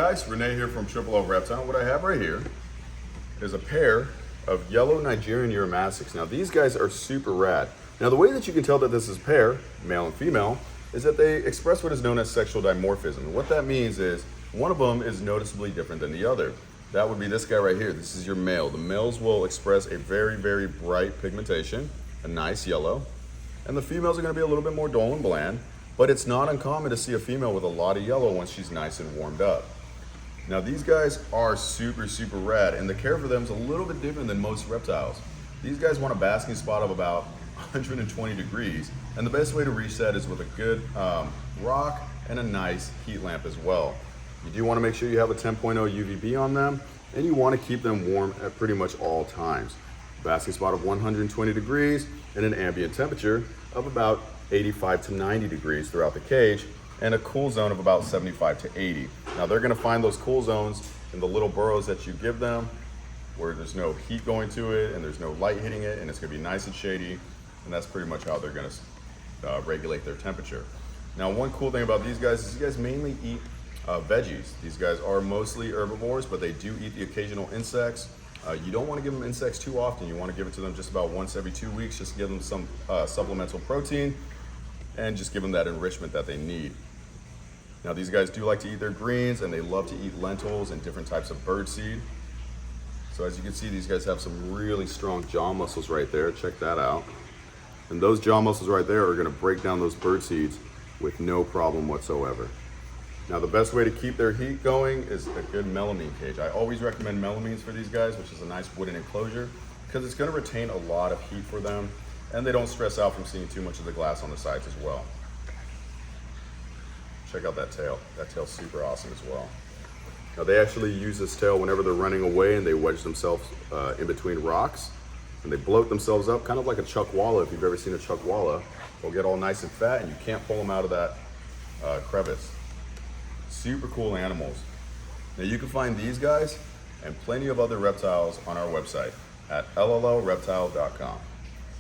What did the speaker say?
guys, Renee here from Triple O Reptile. What I have right here is a pair of yellow Nigerian Uromastyx. Now these guys are super rad. Now the way that you can tell that this is a pair, male and female, is that they express what is known as sexual dimorphism. And what that means is one of them is noticeably different than the other. That would be this guy right here. This is your male. The males will express a very, very bright pigmentation, a nice yellow. And the females are gonna be a little bit more dull and bland, but it's not uncommon to see a female with a lot of yellow once she's nice and warmed up. Now these guys are super, super rad, and the care for them is a little bit different than most reptiles. These guys want a basking spot of about 120 degrees, and the best way to reach that is with a good rock and a nice heat lamp as well. You do want to make sure you have a 10.0 UVB on them, and you want to keep them warm at pretty much all times. Basking spot of 120 degrees and an ambient temperature of about 85 to 90 degrees throughout the cage, and a cool zone of about 75 to 80. Now they're gonna find those cool zones in the little burrows that you give them, where there's no heat going to it and there's no light hitting it, and it's gonna be nice and shady, and that's pretty much how they're gonna regulate their temperature. Now one cool thing about these guys is these guys mainly eat veggies. These guys are mostly herbivores, but they do eat the occasional insects. You don't want to give them insects too often. You want to give it to them just about once every 2 weeks, just to give them some supplemental protein and just give them that enrichment that they need. Now these guys do like to eat their greens, and they love to eat lentils and different types of birdseed. So as you can see, these guys have some really strong jaw muscles right there. Check that out. And those jaw muscles right there are going to break down those bird seeds with no problem whatsoever. Now the best way to keep their heat going is a good melamine cage. I always recommend melamines for these guys, which is a nice wooden enclosure, because it's going to retain a lot of heat for them, and they don't stress out from seeing too much of the glass on the sides as well. Check out that tail. That tail's super awesome as well. Now they actually use this tail whenever they're running away, and they wedge themselves in between rocks, and they bloat themselves up, kind of like a chuckwalla. If you've ever seen a chuckwalla, they'll get all nice and fat, and you can't pull them out of that crevice. Super cool animals. Now you can find these guys and plenty of other reptiles on our website at lloreptile.com.